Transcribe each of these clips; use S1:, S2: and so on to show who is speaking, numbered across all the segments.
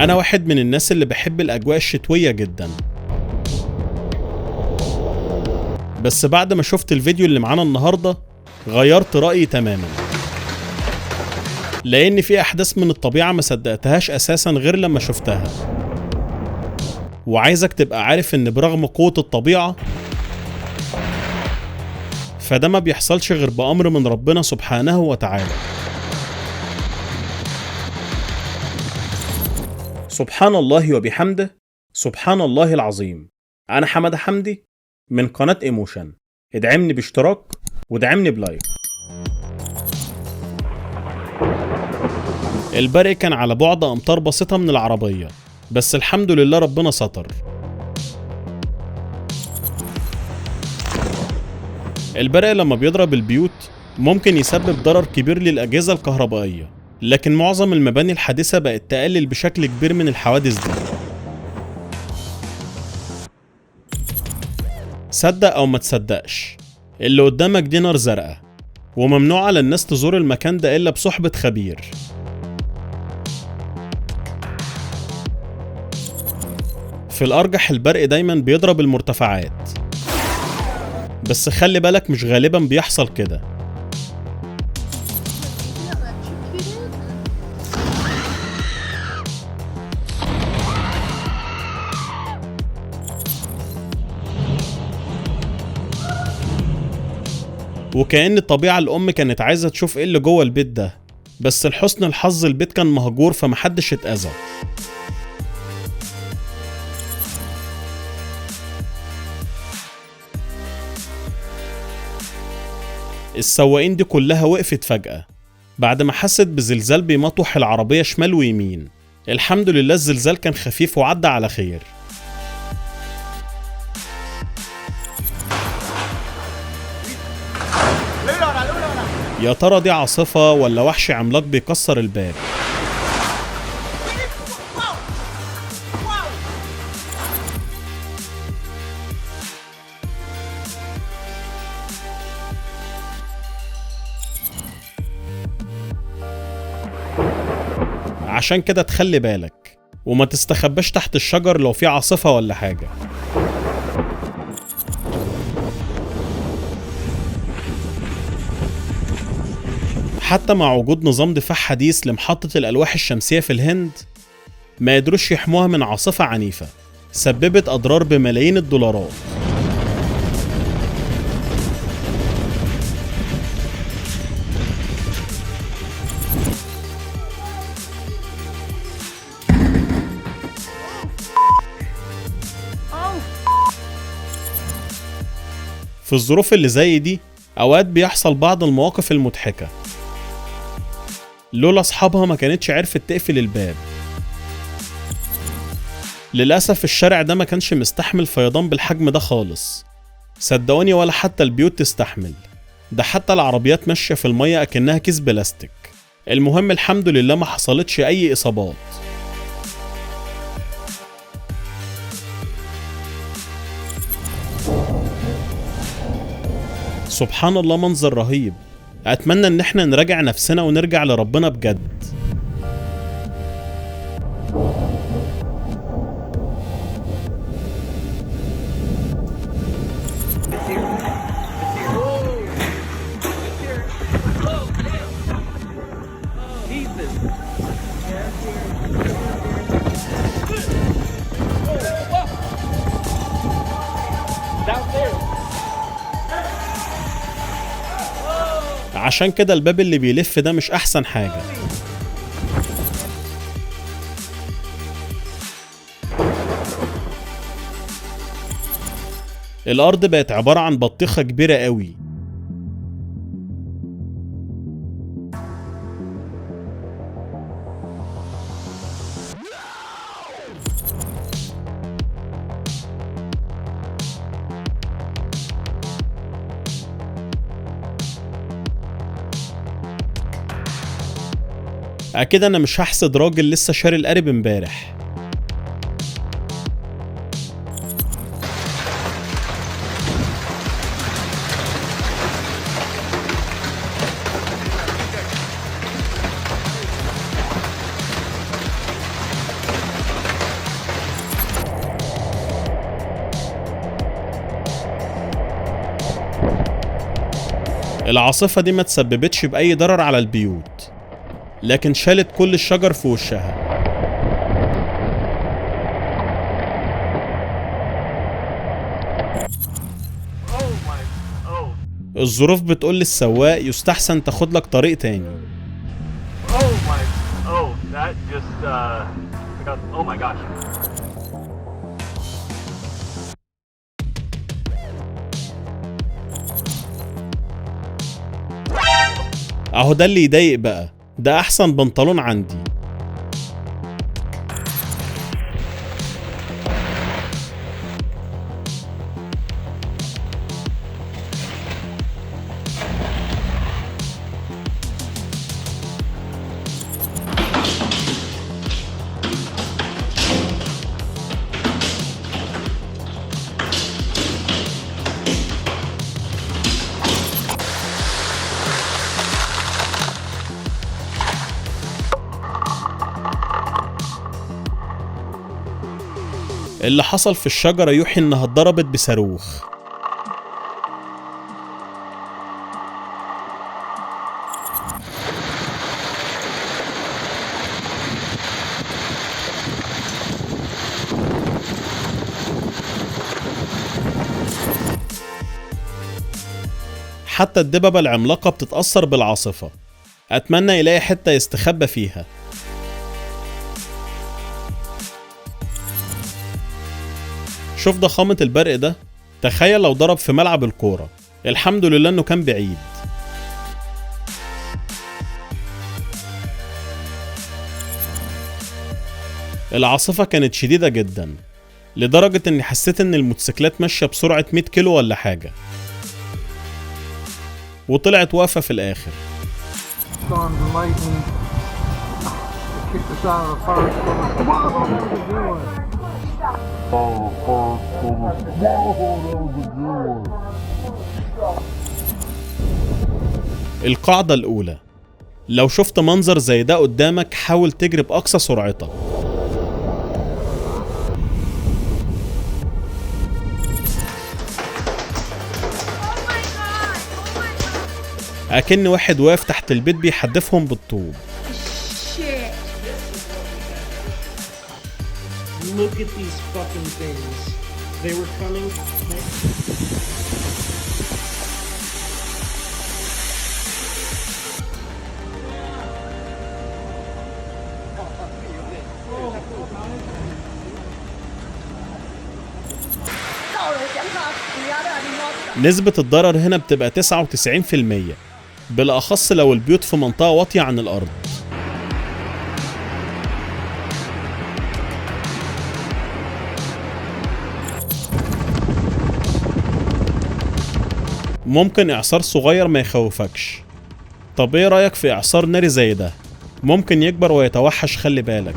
S1: أنا واحد من الناس اللي بحب الأجواء الشتوية جدا، بس بعد ما شفت الفيديو اللي معانا النهاردة غيرت رأيي تماما، لأن في أحداث من الطبيعة ما صدقتهاش أساسا غير لما شفتها. وعايزك تبقى عارف إن برغم قوة الطبيعة فده ما بيحصلش غير بأمر من ربنا سبحانه وتعالى. سبحان الله وبحمده، سبحان الله العظيم. أنا حمادة حمدي من قناة ايموشن. ادعمني باشتراك وادعمني بلايك. البرق كان على بعد أمتار بسيطة من العربية، بس الحمد لله ربنا ستر. البرق لما بيضرب البيوت ممكن يسبب ضرر كبير للأجهزة الكهربائية، لكن معظم المباني الحديثة بقت تقلل بشكل كبير من الحوادث دي. صدق أو ما تصدقش، اللي قدامك دي نار زرقاء، وممنوع على الناس تزور المكان ده إلا بصحبة خبير. في الأرجح البرق دايما بيضرب المرتفعات، بس خلي بالك مش غالبا بيحصل كده. وكأن الطبيعة الأم كانت عايزة تشوف ايه اللي جوه البيت ده، بس لحسن الحظ البيت كان مهجور فمحدش اتأذى. السواقين دي كلها وقفت فجأة بعد ما حست بزلزال بيمطوح العربية شمال ويمين. الحمد لله الزلزال كان خفيف وعدى على خير. يا ترى دي عاصفة ولا وحش عملاق بيكسر الباب؟ عشان كده تخلي بالك وما تستخباش تحت الشجر لو في عاصفة ولا حاجة. حتى مع وجود نظام دفاع حديث لمحطة الألواح الشمسية في الهند ما قدروش يحموها من عاصفة عنيفة سببت أضرار بملايين الدولارات. في الظروف اللي زي دي أوقات بيحصل بعض المواقف المضحكة. لولا أصحابها ما كانتش عرفت تقفل الباب. للأسف الشارع ده ما كانش مستحمل فيضان بالحجم ده خالص، صدقوني، ولا حتى البيوت تستحمل، ده حتى العربيات ماشية في المية أكنها كيس بلاستيك. المهم الحمد لله ما حصلتش أي إصابات. سبحان الله، منظر رهيب. أتمنى إن احنا نراجع نفسنا ونرجع لربنا بجد. عشان كده الباب اللي بيلف ده مش أحسن حاجة. الأرض بقت عبارة عن بطيخة كبيرة قوي. أكيد أنا مش هحسد راجل لسه شاري القارب امبارح. العاصفة دي ما تسببتش بأي ضرر على البيوت، لكن شالت كل الشجر في وشها. الظروف بتقول للسواق يستحسن تاخد لك طريق تاني. اهو ده اللي يضايق بقى، ده احسن بنطلون عندي. اللي حصل في الشجرة يوحي انها اتضربت بصاروخ. حتى الدببة العملاقة بتتأثر بالعاصفة. أتمنى يلاقي حتة يستخبى فيها. شوف ضخامة البرق ده، تخيل لو ضرب في ملعب الكورة. الحمد لله انه كان بعيد. العاصفة كانت شديدة جدا، لدرجة اني حسيت ان الموتوسيكلات ماشية بسرعة 100 كيلو ولا حاجة، وطلعت واقفة في الآخر. القاعدة الأولى: لو شفت منظر زي ده قدامك حاول تجري بأقصى سرعتك. أكن واحد واقف تحت البيت بيحدفهم بالطوب.
S2: Look at these fucking things. They were coming.
S1: نسبة الضرر هنا بتبقى 99%، بالأخص لو البيوت في منطقة واطية عن الأرض. ممكن إعصار صغير ما يخوفكش. طب إيه رأيك في إعصار ناري زي ده؟ ممكن يكبر ويتوحش، خلي بالك.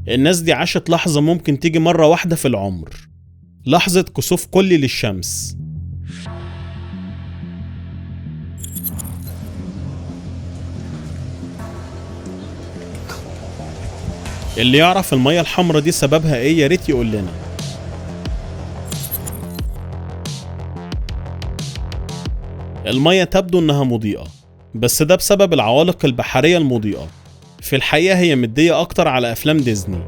S1: الناس دي عاشت لحظة ممكن تيجي مرة واحدة في العمر، لحظة كسوف كلي للشمس. اللي يعرف المية الحمرا دي سببها ايه ياريت يقول لنا. المية تبدو انها مضيئة، بس ده بسبب العوالق البحرية المضيئة. في الحقيقة هي مدية أكتر على أفلام ديزني.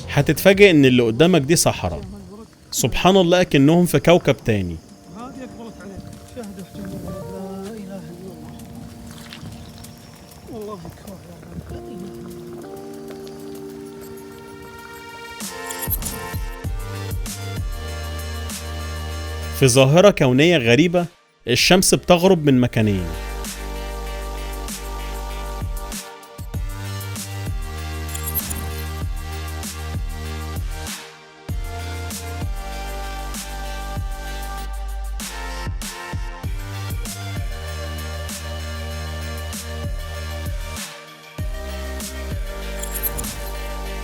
S1: هتتفاجئ إن اللي قدامك دي صحراء. سبحان الله، أكنهم في كوكب تاني. في ظاهرة كونية غريبة، الشمس بتغرب من مكانين.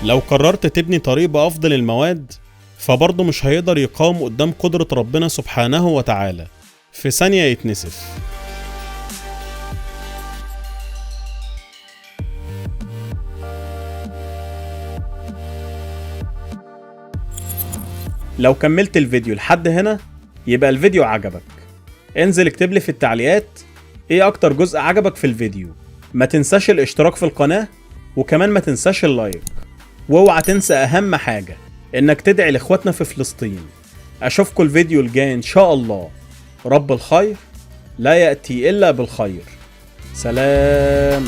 S1: لو قررت تبني طريق بأفضل المواد فبرضه مش هيقدر يقاوم قدام قدرة ربنا سبحانه وتعالى، في ثانية يتنسف. لو كملت الفيديو لحد هنا يبقى الفيديو عجبك. انزل اكتب لي في التعليقات ايه اكتر جزء عجبك في الفيديو. ما تنساش الاشتراك في القناة، وكمان ما تنساش اللايك، واوعى تنسى اهم حاجة انك تدعي لاخواتنا في فلسطين. اشوفكم الفيديو الجاي ان شاء الله. رب الخير لا يأتي الا بالخير. سلام.